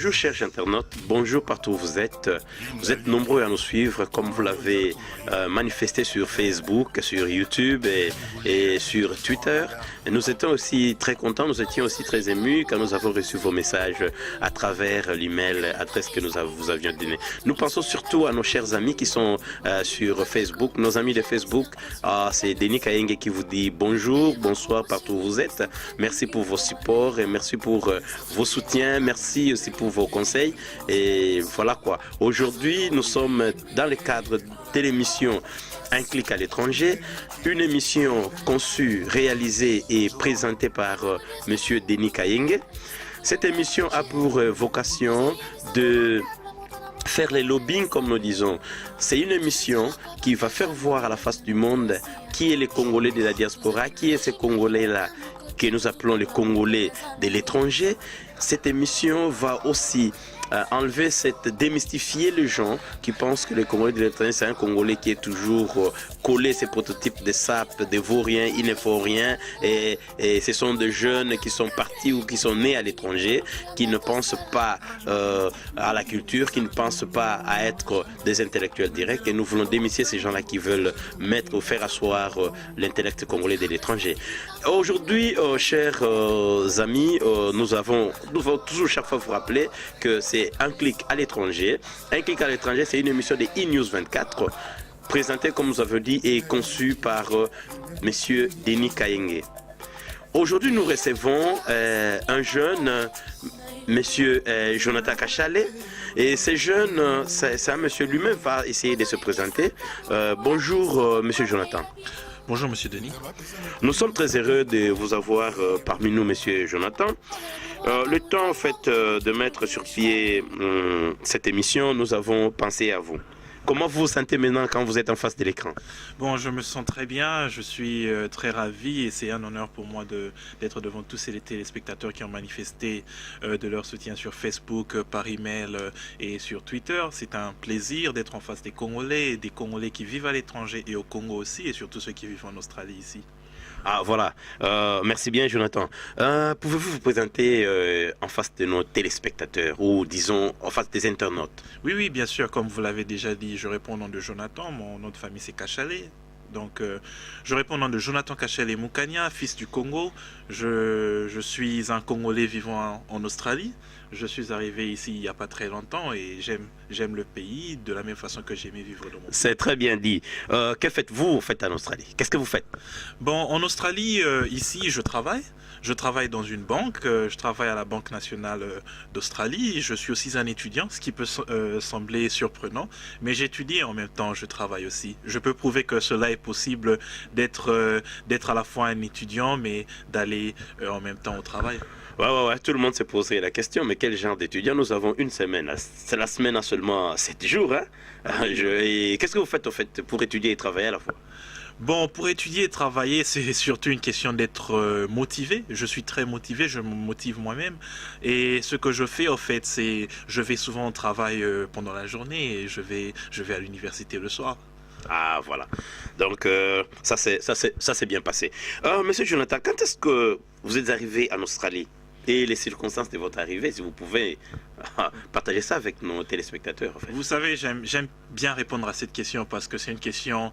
Bonjour chers internautes, bonjour partout où vous êtes. Vous êtes nombreux à nous suivre comme vous l'avez manifesté sur Facebook, sur YouTube et sur Twitter. Et nous étions aussi très contents, nous étions aussi très émus quand nous avons reçu vos messages à travers l'email, adresse que vous avions donnée. Nous pensons surtout à nos chers amis qui sont sur Facebook, nos amis de Facebook. C'est Denis Kayenge qui vous dit bonjour, bonsoir partout où vous êtes. Merci pour vos supports et merci pour vos soutiens, merci aussi pour vos conseils. Et voilà quoi. Aujourd'hui, nous sommes dans le cadre de l'émission Un clic à l'étranger, une émission conçue, réalisée et présentée par Monsieur Denis Kayenge. Cette émission a pour vocation de faire les lobbying comme nous disons. C'est une émission qui va faire voir à la face du monde qui est les Congolais de la diaspora, qui est ces Congolais-là que nous appelons les Congolais de l'étranger. Cette émission va aussi démystifier les gens qui pensent que le Congolais de l'étranger c'est un Congolais qui est toujours collé ces prototypes de SAP, de vauriens, il ne faut rien et ce sont des jeunes qui sont partis ou qui sont nés à l'étranger, qui ne pensent pas à la culture, qui ne pensent pas à être des intellectuels directs et nous voulons démystifier ces gens-là qui veulent mettre ou faire asseoir l'intellect congolais de l'étranger. Aujourd'hui, chers amis, nous devons toujours chaque fois vous rappeler que c'est Un clic à l'étranger. Un clic à l'étranger, c'est une émission de eNews 24, présentée, comme nous avons dit, et conçue par Monsieur Denis Kayenge. Aujourd'hui, nous recevons un jeune, Monsieur Jonathan Kachale. Et ce jeune, c'est un monsieur lui-même va essayer de se présenter. Bonjour, Monsieur Jonathan. Bonjour Monsieur Denis. Nous sommes très heureux de vous avoir parmi nous, Monsieur Jonathan. Le temps en fait de mettre sur pied cette émission, nous avons pensé à vous. Comment vous vous sentez maintenant quand vous êtes en face de l'écran? Bon, je me sens très bien, je suis très ravi et c'est un honneur pour moi d'être devant tous ces téléspectateurs qui ont manifesté de leur soutien sur Facebook, par email et sur Twitter. C'est un plaisir d'être en face des Congolais qui vivent à l'étranger et au Congo aussi et surtout ceux qui vivent en Australie ici. Ah voilà, merci bien Jonathan. Pouvez-vous vous présenter en face de nos téléspectateurs ou disons en face des internautes? Oui, bien sûr, comme vous l'avez déjà dit, je réponds au nom de Jonathan, mon nom de famille c'est Kachale. Donc je réponds au nom de Jonathan Kachale Mukanya, fils du Congo. Je suis un Congolais vivant en Australie. Je suis arrivé ici il n'y a pas très longtemps et j'aime le pays de la même façon que j'aimais vivre dans mon pays. C'est très bien dit. Que faites-vous en Australie? Qu'est-ce que vous faites? Bon, en Australie, ici, je travaille. Je travaille dans une banque. Je travaille à la Banque nationale d'Australie. Je suis aussi un étudiant, ce qui peut sembler surprenant. Mais j'étudie et en même temps, je travaille aussi. Je peux prouver que cela est possible d'être à la fois un étudiant, mais d'aller en même temps au travail. Ouais, tout le monde s'est posé la question, mais quel genre d'étudiant? Nous avons une semaine. C'est la semaine à seulement 7 jours. Hein? Et qu'est-ce que vous faites, au fait, pour étudier et travailler à la fois? Bon, pour étudier et travailler, c'est surtout une question d'être motivé. Je suis très motivé, je me motive moi-même. Et ce que je fais, en fait, c'est je vais souvent au travail pendant la journée et je vais à l'université le soir. Ah voilà. Donc ça s'est bien passé. Monsieur Jonathan, quand est-ce que vous êtes arrivé en Australie? Et les circonstances de votre arrivée, si vous pouvez partager ça avec nos téléspectateurs. En fait. Vous savez, j'aime bien répondre à cette question parce que c'est une question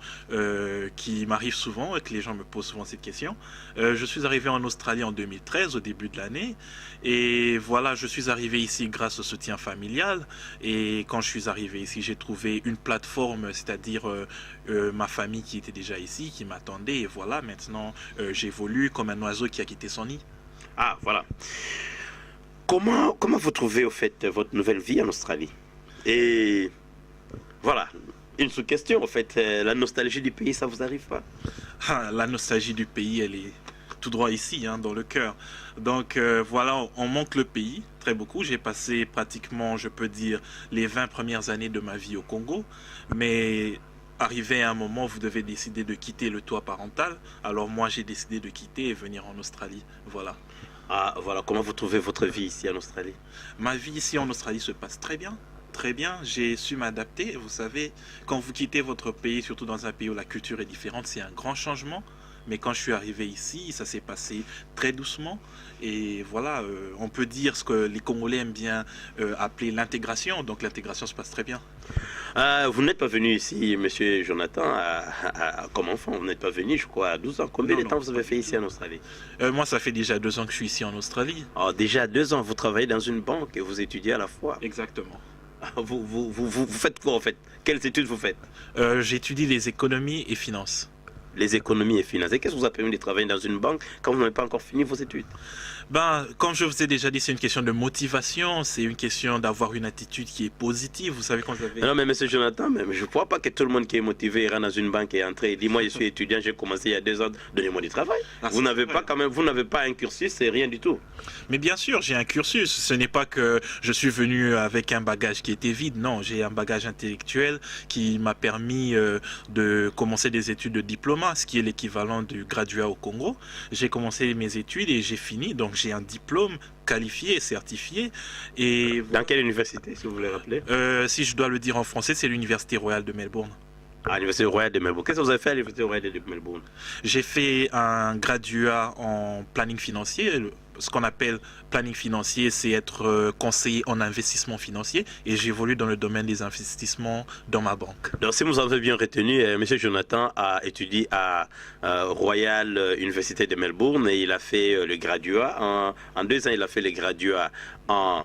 qui m'arrive souvent et que les gens me posent souvent cette question. Je suis arrivé en Australie en 2013, au début de l'année. Et voilà, je suis arrivé ici grâce au soutien familial. Et quand je suis arrivé ici, j'ai trouvé une plateforme, c'est-à-dire ma famille qui était déjà ici, qui m'attendait. Et voilà, maintenant, j'évolue comme un oiseau qui a quitté son nid. Ah, voilà. Comment vous trouvez, au fait, votre nouvelle vie en Australie? Et voilà, une sous-question, en fait, la nostalgie du pays, ça vous arrive pas? La nostalgie du pays, elle est tout droit ici, hein, dans le cœur. Donc voilà, on manque le pays, très beaucoup. J'ai passé pratiquement, je peux dire, les 20 premières années de ma vie au Congo, mais arrivé à un moment, vous devez décider de quitter le toit parental. Alors moi, j'ai décidé de quitter et venir en Australie. Voilà. Ah, voilà. Comment vous trouvez votre vie ici en Australie? Ma vie ici en Australie se passe très bien. Très bien, j'ai su m'adapter. Vous savez, quand vous quittez votre pays, surtout dans un pays où la culture est différente, c'est un grand changement. Mais quand je suis arrivé ici, ça s'est passé très doucement. Et voilà, on peut dire ce que les Congolais aiment bien appeler l'intégration. Donc l'intégration se passe très bien. Vous n'êtes pas venu ici, monsieur Jonathan, comme enfant. Vous n'êtes pas venu, je crois, à 12 ans. Combien de temps vous avez fait ici en Australie? Moi, ça fait déjà 2 ans que je suis ici en Australie. Alors, déjà 2 ans, vous travaillez dans une banque et vous étudiez à la fois. Exactement. Vous faites quoi en fait? Quelles études vous faites? J'étudie les économies et finances. Les économies et finances. Et qu'est-ce qui vous a permis de travailler dans une banque quand vous n'avez pas encore fini vos études? Comme je vous ai déjà dit, c'est une question de motivation, c'est une question d'avoir une attitude qui est positive. Vous savez, quand vous avez... Non, mais monsieur Jonathan, même, je ne crois pas que tout le monde qui est motivé ira dans une banque et entrer et dit moi je suis étudiant, j'ai commencé il y a 2 ans, donnez-moi du travail. Vous n'avez pas quand même, vous n'avez pas un cursus, c'est rien du tout. Mais bien sûr, j'ai un cursus. Ce n'est pas que je suis venu avec un bagage qui était vide. Non, j'ai un bagage intellectuel qui m'a permis de commencer des études de diplôme, ce qui est l'équivalent du graduat au Congo. J'ai commencé mes études et j'ai fini. Donc j'ai un diplôme qualifié, certifié. Et dans quelle université, si vous voulez rappeler? Si je dois le dire en français, c'est l'Université royale de Melbourne. À l'Université royale de Melbourne. Qu'est-ce que vous avez fait à l'Université royale de Melbourne? J'ai fait un graduat en planning financier. Ce qu'on appelle planning financier, c'est être conseiller en investissement financier, et j'évolue dans le domaine des investissements dans ma banque. Donc si vous avez bien retenu, M. Jonathan a étudié à Royal Université de Melbourne et il a fait le graduat. En 2 ans, il a fait le graduat en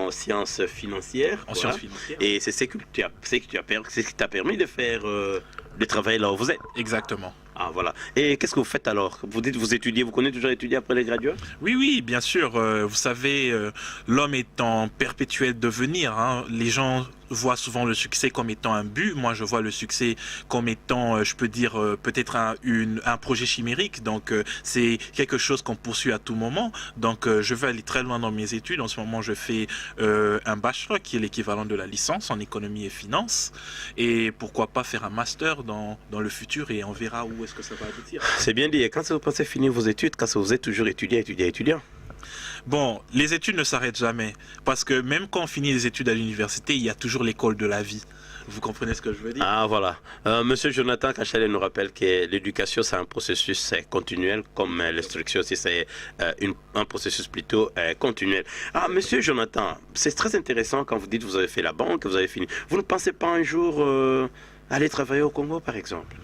sciences financières. En sciences financières. Et c'est ce qui t'a permis de faire, de travailler là où vous êtes. Exactement. Ah voilà. Et qu'est-ce que vous faites alors? Vous dites vous étudiez, vous connaissez toujours étudier après les graduats? Oui, bien sûr. Vous savez, l'homme est en perpétuel devenir. Les gens voient souvent le succès comme étant un but. Moi, je vois le succès comme étant, je peux dire, peut-être un projet chimérique. Donc, c'est quelque chose qu'on poursuit à tout moment. Donc, je veux aller très loin dans mes études. En ce moment, je fais un bachelor qui est l'équivalent de la licence en économie et finance. Et pourquoi pas faire un master dans le futur, et on verra où est-ce que ça va aboutir. C'est bien dit. Et quand vous pensez finir vos études, quand vous êtes toujours étudiant? Bon, les études ne s'arrêtent jamais, parce que même quand on finit les études à l'université, il y a toujours l'école de la vie. Vous comprenez ce que je veux dire? Ah voilà. Monsieur Jonathan Kachale nous rappelle que l'éducation c'est un processus continuel, comme l'instruction aussi c'est un processus plutôt continuel. Ah Monsieur Jonathan, c'est très intéressant quand vous dites que vous avez fait la banque, vous avez fini. Vous ne pensez pas un jour aller travailler au Congo par exemple?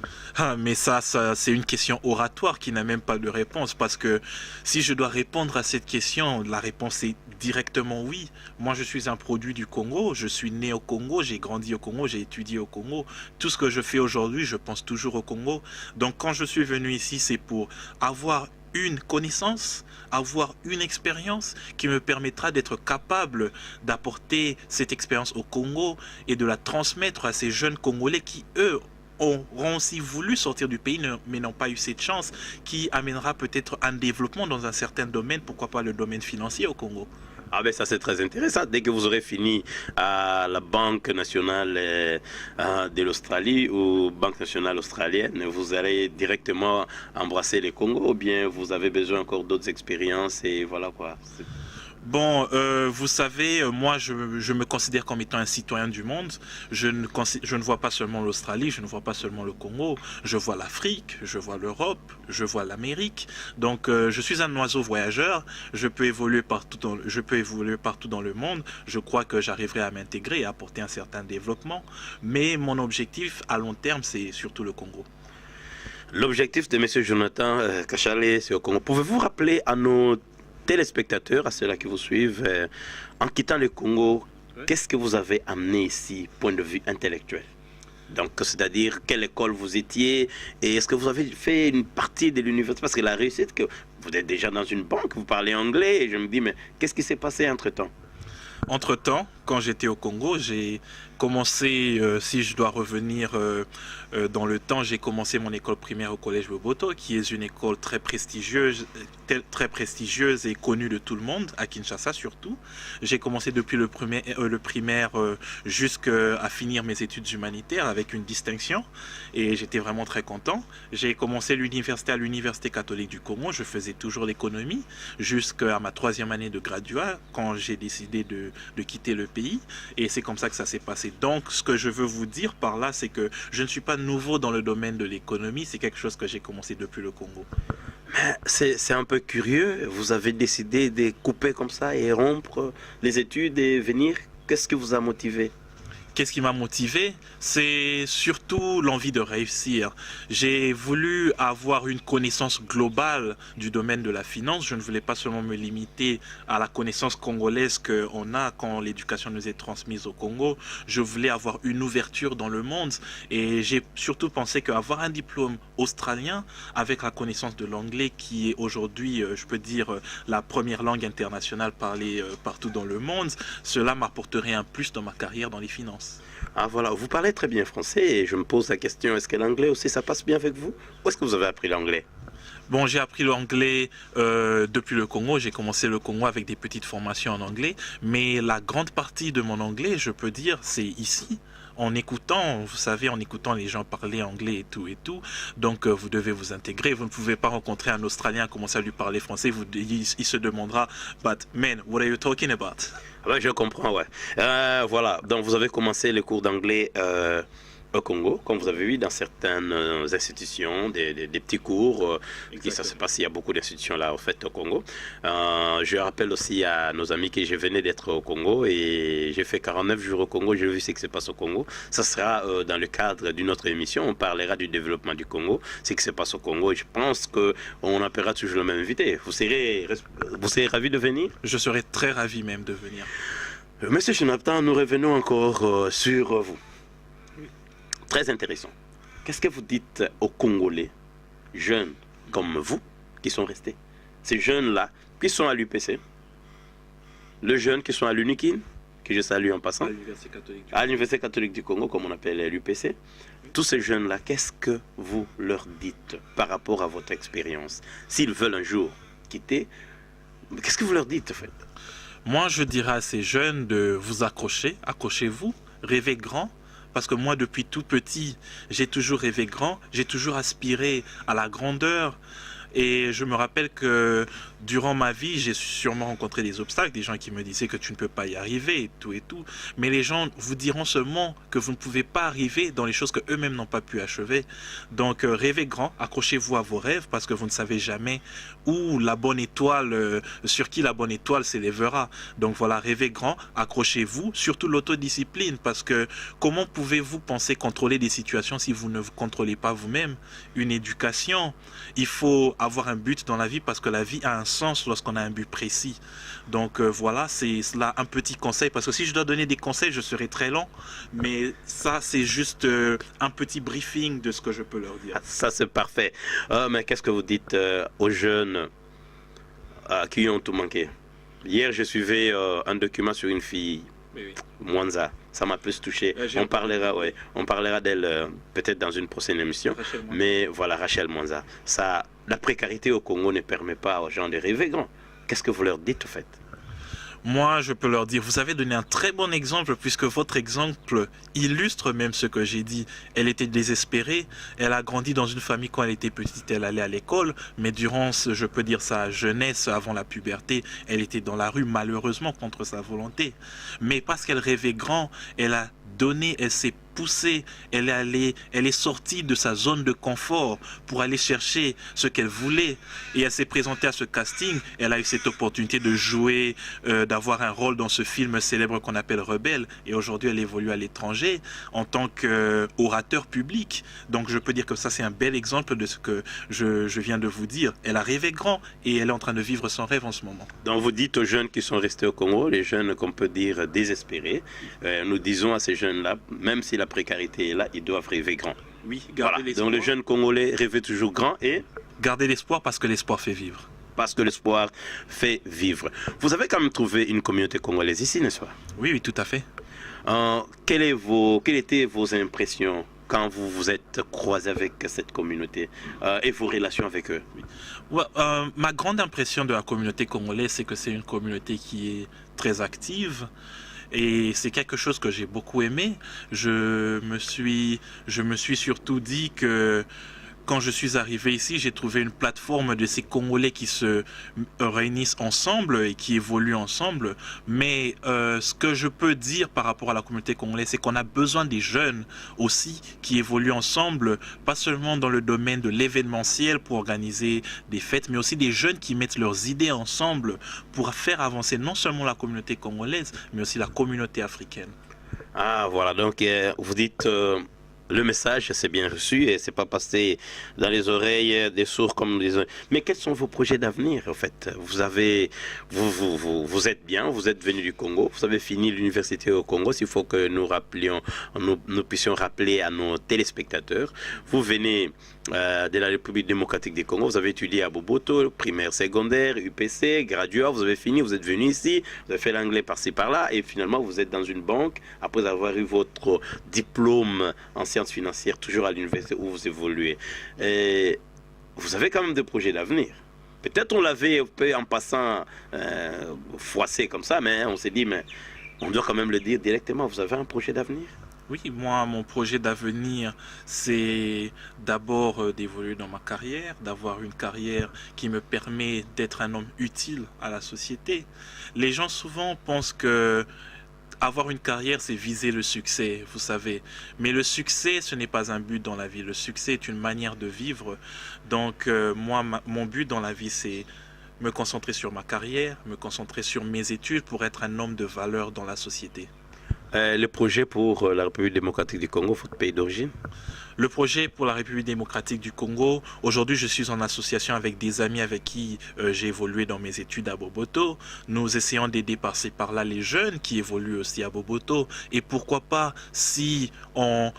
Mais ça c'est une question oratoire qui n'a même pas de réponse, parce que si je dois répondre à cette question, la réponse est directement oui. Moi je suis un produit du Congo, je suis né au Congo, j'ai grandi au Congo, j'ai étudié au Congo. Tout ce que je fais aujourd'hui, je pense toujours au Congo. Donc quand je suis venu ici, c'est pour avoir une connaissance, avoir une expérience qui me permettra d'être capable d'apporter cette expérience au Congo et de la transmettre à ces jeunes Congolais qui, eux, auront aussi voulu sortir du pays mais n'ont pas eu cette chance, qui amènera peut-être un développement dans un certain domaine, pourquoi pas le domaine financier au Congo. Ah ben ça c'est très intéressant. Dès que vous aurez fini à la Banque nationale de l'Australie ou Banque nationale australienne, vous allez directement embrasser les Congo, ou bien vous avez besoin encore d'autres expériences et voilà quoi. Bon, vous savez, moi je me considère comme étant un citoyen du monde. Je ne vois pas seulement l'Australie, je ne vois pas seulement le Congo, je vois l'Afrique, je vois l'Europe, je vois l'Amérique. Donc je suis un oiseau voyageur, je peux évoluer partout dans le monde. Je crois que j'arriverai à m'intégrer et à apporter un certain développement. Mais mon objectif à long terme, c'est surtout le Congo. L'objectif de M. Jonathan Kachale, c'est au Congo. Pouvez-vous rappeler à nos téléspectateurs, à ceux-là qui vous suivent, en quittant le Congo, qu'est-ce que vous avez amené ici, point de vue intellectuel? Donc, c'est-à-dire, quelle école vous étiez, et est-ce que vous avez fait une partie de l'université? Parce que la réussite, que vous êtes déjà dans une banque, vous parlez anglais, et je me dis, mais qu'est-ce qui s'est passé entre-temps? Entre-temps, quand j'étais au Congo, j'ai commencé, si je dois revenir dans le temps, j'ai commencé mon école primaire au collège Boboto, qui est une école très prestigieuse et connue de tout le monde, à Kinshasa surtout. J'ai commencé depuis le primaire jusqu'à finir mes études humanitaires avec une distinction, et j'étais vraiment très content. J'ai commencé l'université à l'Université catholique du Congo, je faisais toujours l'économie jusqu'à ma 3e année de graduat, quand j'ai décidé de de quitter le pays. Et c'est comme ça que ça s'est passé. Donc, ce que je veux vous dire par là, c'est que je ne suis pas nouveau dans le domaine de l'économie. C'est quelque chose que j'ai commencé depuis le Congo. C'est un peu curieux. Vous avez décidé de couper comme ça et rompre les études et venir. Qu'est-ce qui vous a motivé? Qu'est-ce qui m'a motivé? C'est surtout l'envie de réussir. J'ai voulu avoir une connaissance globale du domaine de la finance. Je ne voulais pas seulement me limiter à la connaissance congolaise qu'on a quand l'éducation nous est transmise au Congo. Je voulais avoir une ouverture dans le monde et j'ai surtout pensé qu'avoir un diplôme australien avec la connaissance de l'anglais qui est aujourd'hui, je peux dire, la première langue internationale parlée partout dans le monde, cela m'apporterait un plus dans ma carrière dans les finances. Ah voilà, vous parlez très bien français et je me pose la question, est-ce que l'anglais aussi ça passe bien avec vous? Où est-ce que vous avez appris l'anglais? Bon, j'ai appris l'anglais depuis le Congo. J'ai commencé le Congo avec des petites formations en anglais. Mais la grande partie de mon anglais, je peux dire, c'est ici. En écoutant, vous savez, en écoutant les gens parler anglais et tout et tout. Donc, vous devez vous intégrer. Vous ne pouvez pas rencontrer un Australien, commencer à lui parler français. Il se demandera, but man, what are you talking about? Ouais, je comprends, ouais. Voilà, donc vous avez commencé les cours d'anglais au Congo, comme vous avez vu dans certaines institutions, des petits cours. Et ça se passe, il y a beaucoup d'institutions là, au fait, au Congo. Je rappelle aussi à nos amis que je venais d'être au Congo et j'ai fait 49 jours au Congo, j'ai vu ce qui se passe au Congo. Ça sera dans le cadre d'une autre émission, on parlera du développement du Congo, ce qui se passe au Congo. Et je pense qu'on appellera toujours le même invité. Vous serez ravi de venir? Je serais très ravi même de venir. Monsieur Chinaptan, nous revenons encore sur vous. Très intéressant. Qu'est-ce que vous dites aux Congolais, jeunes comme vous, qui sont restés? Ces jeunes-là, qui sont à l'UPC, les jeunes qui sont à l'UNIKIN, que je salue en passant, à l'Université catholique du Congo, comme on appelle l'UPC, tous ces jeunes-là, qu'est-ce que vous leur dites par rapport à votre expérience? S'ils veulent un jour quitter, qu'est-ce que vous leur dites en fait? Moi, je dirais à ces jeunes de vous accrocher, accrochez-vous, rêvez grand. Parce que moi, depuis tout petit, j'ai toujours rêvé grand, j'ai toujours aspiré à la grandeur. Et je me rappelle que durant ma vie, j'ai sûrement rencontré des obstacles, des gens qui me disaient que tu ne peux pas y arriver et tout et tout. Mais les gens vous diront seulement que vous ne pouvez pas arriver dans les choses que eux-mêmes n'ont pas pu achever. Donc rêvez grand, accrochez-vous à vos rêves parce que vous ne savez jamais où la bonne étoile, sur qui la bonne étoile s'élèvera. Donc voilà, rêvez grand, accrochez-vous, surtout l'autodiscipline parce que comment pouvez-vous penser contrôler des situations si vous ne vous contrôlez pas vous-même? Une éducation, il faut avoir un but dans la vie parce que la vie a un sens lorsqu'on a un but précis. Donc voilà, c'est là un petit conseil parce que si je dois donner des conseils, je serai très long, mais ça c'est juste un petit briefing de ce que je peux leur dire. Ça c'est parfait. Mais qu'est-ce que vous dites aux jeunes qui ont tout manqué? Hier, je suivais un document sur une fille, Mwanza. Ça m'a plus touché. On parlera d'elle peut-être dans une prochaine émission. Mais voilà, Rachel Mwanza. La précarité au Congo ne permet pas aux gens de rêver grand. Qu'est-ce que vous leur dites au fait? Moi, je peux leur dire, vous avez donné un très bon exemple puisque votre exemple illustre même ce que j'ai dit. Elle était désespérée, elle a grandi dans une famille quand elle était petite, elle allait à l'école, mais durant, je peux dire, sa jeunesse, avant la puberté, elle était dans la rue malheureusement contre sa volonté. Mais parce qu'elle rêvait grand, elle a donné, elle s'est poussée, elle est sortie de sa zone de confort pour aller chercher ce qu'elle voulait et elle s'est présentée à ce casting, elle a eu cette opportunité de jouer, d'avoir un rôle dans ce film célèbre qu'on appelle Rebelle et aujourd'hui elle évolue à l'étranger en tant qu'orateur public. Donc je peux dire que ça c'est un bel exemple de ce que je viens de vous dire. Elle a rêvé grand et elle est en train de vivre son rêve en ce moment. Donc vous dites aux jeunes qui sont restés au Congo, les jeunes qu'on peut dire désespérés, nous disons à ces jeunes-là, même si la précarité est là, ils doivent rêver grand. Oui, garder l'espoir. Donc les jeunes Congolais rêvent toujours grand et garder l'espoir parce que l'espoir fait vivre. Parce que l'espoir fait vivre. Vous avez quand même trouvé une communauté congolaise ici, n'est-ce pas? Oui, oui, tout à fait. Quelles étaient vos impressions quand vous vous êtes croisé avec cette communauté et vos relations avec eux? Ouais, ma grande impression de la communauté congolaise, c'est que c'est une communauté qui est très active. Et c'est quelque chose que j'ai beaucoup aimé. Je me suis surtout dit que quand je suis arrivé ici, j'ai trouvé une plateforme de ces Congolais qui se réunissent ensemble et qui évoluent ensemble. Mais ce que je peux dire par rapport à la communauté congolaise, c'est qu'on a besoin des jeunes aussi qui évoluent ensemble, pas seulement dans le domaine de l'événementiel pour organiser des fêtes, mais aussi des jeunes qui mettent leurs idées ensemble pour faire avancer non seulement la communauté congolaise, mais aussi la communauté africaine. Ah, voilà, donc vous dites le message, c'est bien reçu et c'est pas passé dans les oreilles des sourds comme des... Mais quels sont vos projets d'avenir, en fait? Vous êtes bien, vous êtes venu du Congo, vous avez fini l'université au Congo, s'il faut que nous puissions rappeler à nos téléspectateurs. Vous venez de la République démocratique du Congo, vous avez étudié à Boboto, primaire, secondaire, UPC, graduat, vous avez fini, vous êtes venu ici, vous avez fait l'anglais par-ci par-là et finalement vous êtes dans une banque après avoir eu votre diplôme en sciences financières, toujours à l'université où vous évoluez. Et vous avez quand même des projets d'avenir. Peut-être on l'avait un peu en passant froissé comme ça, mais on s'est dit, mais on doit quand même le dire directement, vous avez un projet d'avenir? Oui, moi, mon projet d'avenir, c'est d'abord d'évoluer dans ma carrière, d'avoir une carrière qui me permet d'être un homme utile à la société. Les gens souvent pensent que avoir une carrière, c'est viser le succès, vous savez. Mais le succès, ce n'est pas un but dans la vie. Le succès est une manière de vivre. Donc, moi, mon but dans la vie, c'est me concentrer sur ma carrière, me concentrer sur mes études pour être un homme de valeur dans la société. Le projet pour la République démocratique du Congo, votre pays d'origine? Le projet pour la République démocratique du Congo, aujourd'hui je suis en association avec des amis avec qui j'ai évolué dans mes études à Boboto. Nous essayons d'aider par-ci par-là les jeunes qui évoluent aussi à Boboto. Et pourquoi pas, si on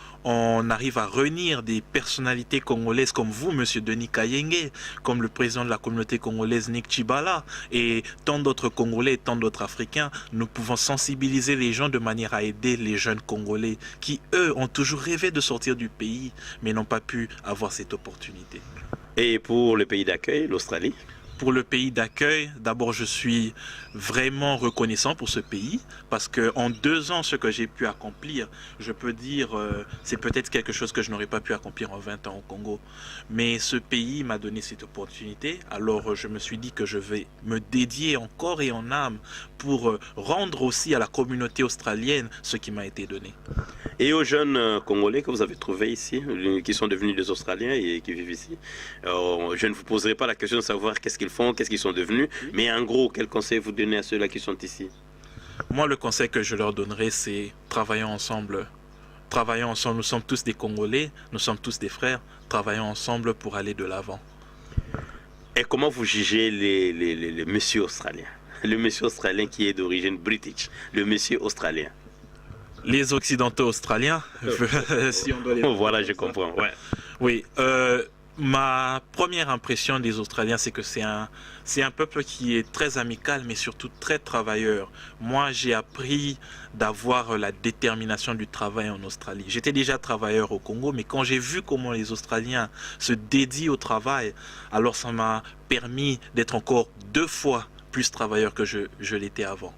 arrive à réunir des personnalités congolaises comme vous, Monsieur Denis Kayenge, comme le président de la communauté congolaise Nick Chibala, et tant d'autres Congolais et tant d'autres Africains, nous pouvons sensibiliser les gens de manière à aider les jeunes Congolais qui, eux, ont toujours rêvé de sortir du pays mais n'ont pas pu avoir cette opportunité. Et pour le pays d'accueil, l'Australie? Pour le pays d'accueil, d'abord je suis vraiment reconnaissant pour ce pays parce qu'en 2 ans, ce que j'ai pu accomplir, je peux dire, c'est peut-être quelque chose que je n'aurais pas pu accomplir en 20 ans au Congo. Mais ce pays m'a donné cette opportunité, alors je me suis dit que je vais me dédier en corps et en âme pour rendre aussi à la communauté australienne ce qui m'a été donné. Et aux jeunes Congolais que vous avez trouvés ici, qui sont devenus des Australiens et qui vivent ici, je ne vous poserai pas la question de savoir qu'est-ce qu'ils font, qu'est-ce qu'ils sont devenus, mais en gros, quel conseil vous donnez à ceux-là qui sont ici? Moi, le conseil que je leur donnerai, c'est travaillons ensemble. Travaillons ensemble, nous sommes tous des Congolais, nous sommes tous des frères, travaillons ensemble pour aller de l'avant. Et comment vous jugez les messieurs australiens? Le monsieur australien qui est d'origine british, le monsieur australien. Les Occidentaux australiens, si on doit les... Voilà, je comprends. Ouais. Oui, ma première impression des Australiens, c'est que c'est un peuple qui est très amical, mais surtout très travailleur. Moi, j'ai appris d'avoir la détermination du travail en Australie. J'étais déjà travailleur au Congo, mais quand j'ai vu comment les Australiens se dédient au travail, alors ça m'a permis d'être encore 2 fois plus travailleur que je l'étais avant.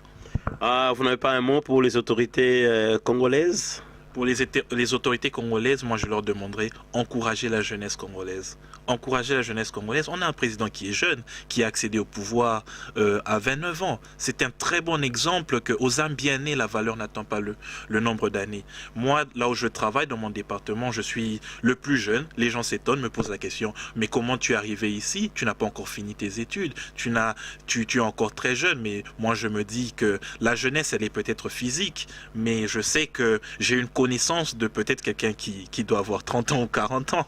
Ah, vous n'avez pas un mot pour les autorités congolaises? Pour les autorités congolaises, moi je leur demanderai encourager la jeunesse congolaise. Encourager la jeunesse congolaise. On a un président qui est jeune, qui a accédé au pouvoir à 29 ans. C'est un très bon exemple qu'aux âmes bien nées, la valeur n'attend pas le nombre d'années. Moi, là où je travaille, dans mon département, je suis le plus jeune. Les gens s'étonnent, me posent la question, mais comment tu es arrivé ici? Tu n'as pas encore fini tes études. Tu es encore très jeune, mais moi je me dis que la jeunesse, elle est peut-être physique, mais je sais que j'ai une connaissance de peut-être quelqu'un qui doit avoir 30 ans ou 40 ans.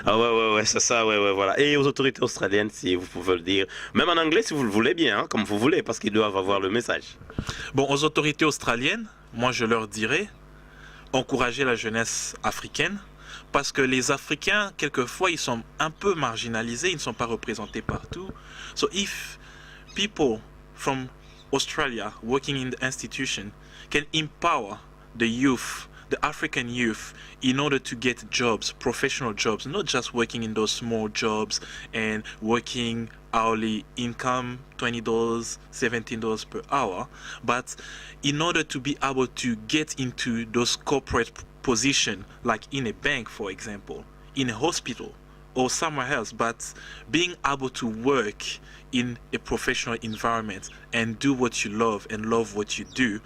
Ah ouais, c'est ça, ouais, voilà. Et aux autorités australiennes, si vous pouvez le dire, même en anglais si vous le voulez bien, hein, comme vous voulez, parce qu'ils doivent avoir le message. Bon, aux autorités australiennes, moi je leur dirais, encourager la jeunesse africaine, parce que les Africains, quelquefois, ils sont un peu marginalisés, ils ne sont pas représentés partout. So if people from Australia working in the institution can empower the youth, the African youth, in order to get jobs, professional jobs, not just working in those small jobs and working hourly income, $20, $17 per hour, but in order to be able to get into those corporate positions, like in a bank, for example, in a hospital or somewhere else, but being able to work in a professional environment and do what you love and love what you do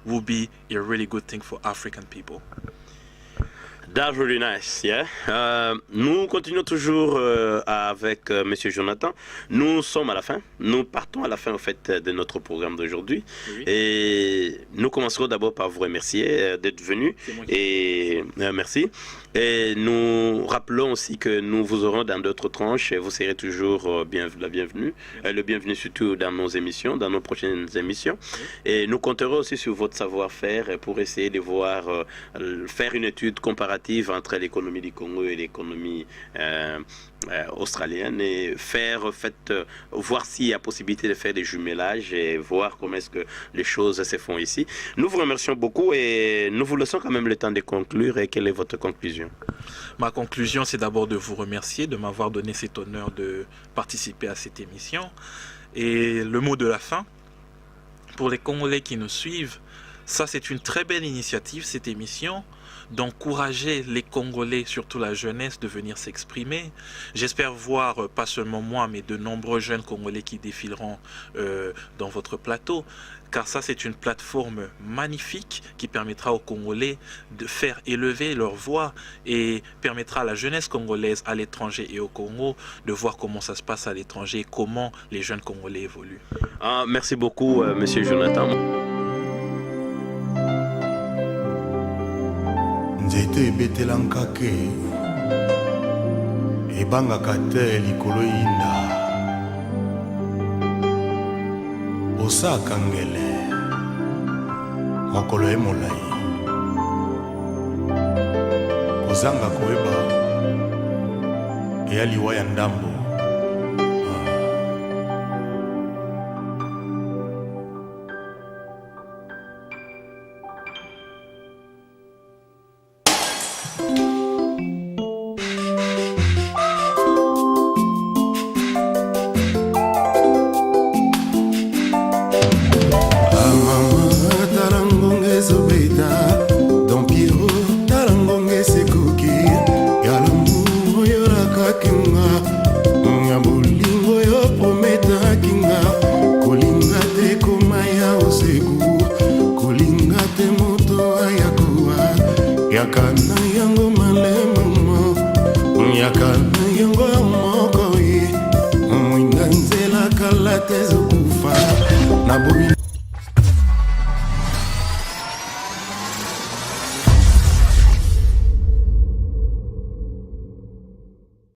will be a really good thing for African people. That's really nice, yeah. Nous continuons toujours avec Monsieur Jonathan. Nous sommes à la fin. Nous partons à la fin, en fait, de notre programme d'aujourd'hui. Oui. Et nous commencerons d'abord par vous remercier d'être venu. Et merci. Et nous rappelons aussi que nous vous aurons dans d'autres tranches. Et vous serez toujours la bienvenue. Le bienvenu surtout dans nos émissions, dans nos prochaines émissions. Oui. Et nous compterons aussi sur votre savoir-faire pour essayer de voir, faire une étude comparative entre l'économie du Congo et l'économie australienne et voir s'il y a possibilité de faire des jumelages et voir comment est-ce que les choses se font ici. Nous vous remercions beaucoup et nous vous laissons quand même le temps de conclure. Et quelle est votre conclusion? Ma conclusion, c'est d'abord de vous remercier de m'avoir donné cet honneur de participer à cette émission. Et le mot de la fin, pour les Congolais qui nous suivent, ça c'est une très belle initiative, cette émission, d'encourager les Congolais, surtout la jeunesse, de venir s'exprimer. J'espère voir, pas seulement moi, mais de nombreux jeunes Congolais qui défileront dans votre plateau, car ça c'est une plateforme magnifique qui permettra aux Congolais de faire élever leur voix et permettra à la jeunesse congolaise à l'étranger et au Congo de voir comment ça se passe à l'étranger et comment les jeunes Congolais évoluent. Merci beaucoup, Monsieur Jonathan. Nzete ebetelanga ke ebangaka te likolo yinda osaka ngele mokolo ye molai kozanga koyeba eya liwa ya ndambo. Yakana yango moko ye mwinda nzela kala tezo